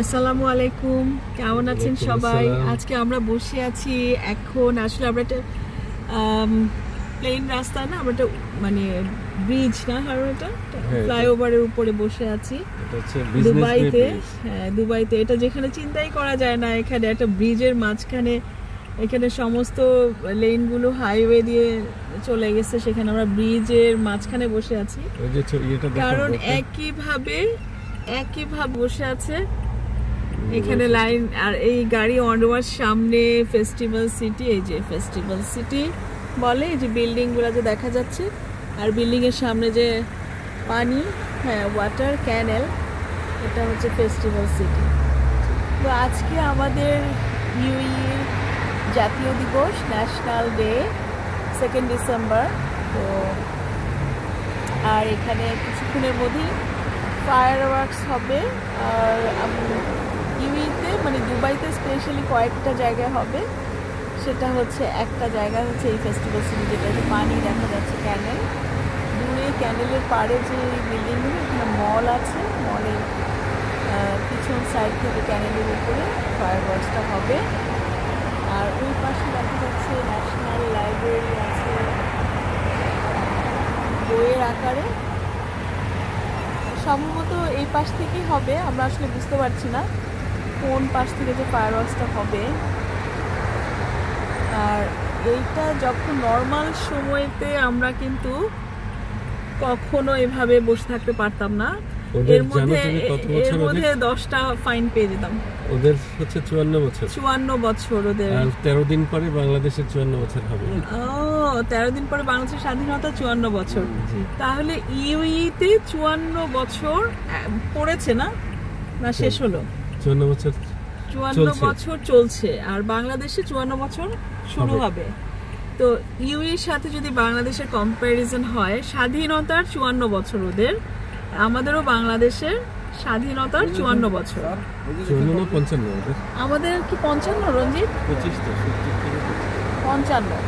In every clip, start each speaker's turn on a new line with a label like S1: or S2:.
S1: আসসালামু আলাইকুম, কেমন আছেন সবাই? আজকে আমরা বসে আছি, এখন আসলে আমরা একটা প্লেন রাস্তা না, আমরা একটা মানে ব্রিজ না, কারণ এটা ফ্লাইওভারের উপরে বসে আছি দুবাইতে। হ্যাঁ, দুবাইতে এটা যেখানে চিন্তাই করা যায় না, এখানে একটা ব্রিজের মাঝখানে, এখানে সমস্ত লেনগুলো হাইওয়ে দিয়ে চলে গেছে, সেখানে আমরা ব্রিজের মাঝখানে বসে আছি, কারণ একইভাবে বসে আছে এখানে লাইন। আর এই গাড়ি অনওয়ার সামনে ফেস্টিভ্যাল সিটি, এই যে ফেস্টিভ্যাল সিটি বলে, এই যে বিল্ডিং গুলো যে দেখা যাচ্ছে, আর বিল্ডিং এর সামনে যে পানি, হ্যাঁ ওয়াটার ক্যানেল, এটা হচ্ছে ফেস্টিভ্যাল সিটি। তো আজকে আমাদের ইউএই জাতীয় দিবস, ন্যাশনাল ডে, 2 ডিসেম্বর। তো আর এখানে কিছুক্ষণের মধ্যেই ফায়ার ওয়ার্কস হবে। আর ইউএইতে মানে দুবাইতে স্পেশালি কয়েকটা জায়গায় হবে, সেটা হচ্ছে একটা জায়গা হচ্ছে এই ফেস্টিভ্যাল সিটি, যেটাতে পানি দেখা যাচ্ছে, ক্যানেল, দূরে ক্যানেলের পাড়ে যে বিল্ডিংগুলো, এখানে মল আছে, মলের পিছন সাইড থেকে ক্যানেলের উপরে ফায়ার ওয়ার্কসটা হবে। আর ওই পাশে দেখা যাচ্ছে ন্যাশনাল লাইব্রেরি আছে বইয়ের আকারে, সম্ভবত এই পাশ থেকেই হবে, আমরা আসলে বুঝতে পারছি না কোন পাশ থেকে যে ফায়ার ওয়ার্কসটা হবে। আর এইটা যখন নর্মাল সময়তে আমরা কিন্তু কখনো এভাবে বসে থাকতে পারতাম না, এর মধ্যে 10টা ফাইন পেয়ে যেতাম।
S2: ওদের হচ্ছে 54
S1: বছর ওদের।
S2: 13 দিন পরে বাংলাদেশের 54 বছর হবে।
S1: 13 দিন পরে বাংলাদেশের স্বাধীনতা, 54 বছর। তাহলে ইউএইতে 54 বছর পড়েছে না, না শেষ হলো? 54 বছর চলছে, আর বাংলাদেশে 54 বছর শুরু হবে। তো ইউএইর সাথে যদি বাংলাদেশের কম্পারিজন হয়, স্বাধীনতার 54 বছর ওদের, আমাদেরও বাংলাদেশের স্বাধীনতার 54 বছর। আমাদের কি 55 রঞ্জিত? 55,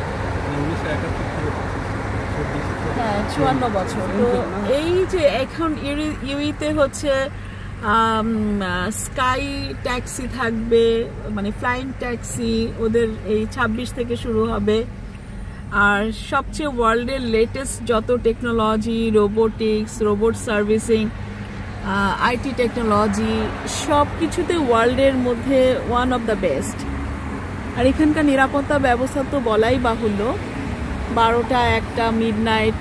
S1: হ্যাঁ 54 বছর। তো এই যে এখন ইউএইতে হচ্ছে স্কাই ট্যাক্সি থাকবে, মানে ফ্লাইং ট্যাক্সি ওদের এই 26 থেকে শুরু হবে। আর সবচেয়ে ওয়ার্ল্ডের লেটেস্ট যত technology, robotics, robot servicing, IT technology, সব কিছুতে ওয়ার্ল্ডের মধ্যে ওয়ান অফ দ্য বেস্ট। আর এখানকার নিরাপত্তা ব্যবস্থা তো বলাই বাহুল্য, 12টা 1টা মিডনাইট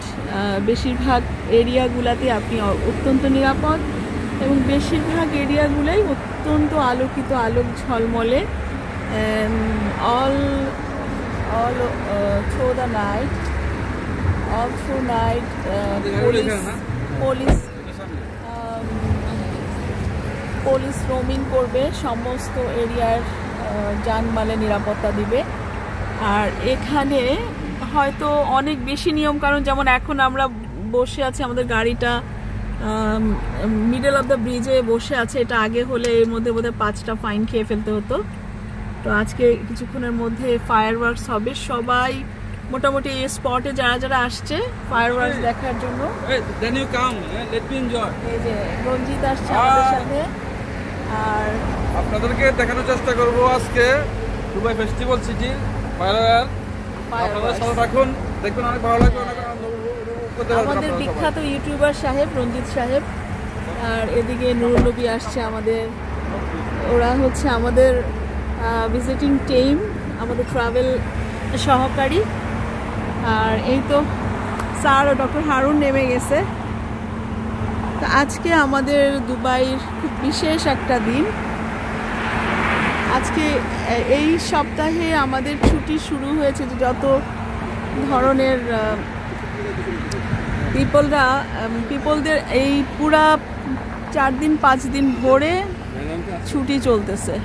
S1: বেশিরভাগ এরিয়াগুলাতে আপনি অত্যন্ত নিরাপদ, এবং বেশিরভাগ এরিয়াগুলাই অত্যন্ত আলোকিত, আলোক ঝলমলে, all through the night, police roaming করবে, সমস্ত এরিয়ার যানবাহনের নিরাপত্তা দিবে। আর এখানে হয়তো অনেক বেশি নিয়ম, কারণ যেমন এখন আমরা বসে আছি, আমাদের গাড়িটা মিডল অফ দ্য ব্রিজে বসে আছে, এটা আগে হলে এর মধ্যে বোধহয় 5টা ফাইন খেয়ে ফেলতে হতো। তো আজকে কিছুক্ষণের মধ্যে ফায়ার ওয়ার্কস হবে, সবাই মোটামুটি এই স্পটে যারা আসছে ফায়ার ওয়ার্কস দেখার জন্য। এই যে রঞ্জিত আসছে আমাদের সাথে, আর
S3: আপনাদেরকে দেখানোর চেষ্টা করব আজকে দুবাই ফেস্টিভ্যাল সিটি ফায়ার। আপনারা সাথে থাকুন, দেখবেন অনেক ভালো লাগবে, অনেক আনন্দ করতে পারবেন।
S1: আমাদের বিখ্যাত ইউটিউবার সাহেব, রঞ্জিত সাহেব, আর এদিকে নুরুল নবী আসছে আমাদের, ওরা হচ্ছে আমাদের ভিজিটিং টিম, আমাদের ট্রাভেল সহকারী। আর এই তো স্যার ও ডক্টর হারুন নেমে গেছে। তো আজকে আমাদের দুবাইয়ের খুব বিশেষ একটা দিন। আজকে এই সপ্তাহে আমাদের ছুটি শুরু হয়েছে, যে যত ধরনের পিপলদের এই পুরা 4 দিন 5 দিন ভরে ছুটি চলতেছে।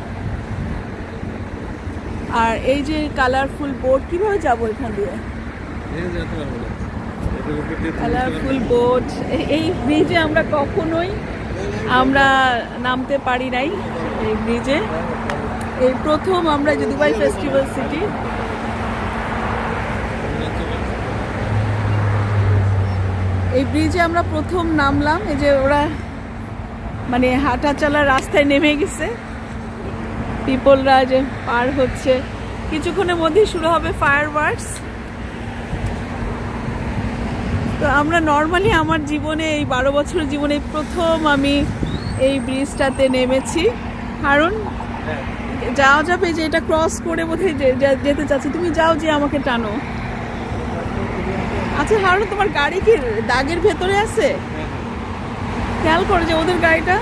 S1: আর এই যে কালারফুল বোট, কিভাবে যাবো এখান দিয়ে? কালারফুল বোট, এই ব্রিজে আমরা কখনোই নামতে পারি নাই। এই ব্রিজে এই প্রথম আমরা যে দুবাই ফেস্টিভ্যাল সিটি, এই ব্রিজে আমরা প্রথম নামলাম। এই যে ওরা মানে হাঁটা চলার রাস্তায় নেমে গেছে, পিপলরা যে পার হচ্ছে। কিছুক্ষণের মধ্যেই শুরু হবে ফায়ার ওয়ার্কস। তো আমরা নর্মালি আমার জীবনে এই 12 বছরের জীবনে প্রথম আমি এই ব্রিজটাতে নেমেছি। হারুন যাওয়া যাবে যে এটা ক্রস করে বোধহয় যেতে চাচ্ছি, তুমি যাও যে আমাকে টানো। আচ্ছা হারুন, তোমার গাড়ি কি দাগের ভেতরে আছে? খেয়াল করো যে ওদের গাড়িটা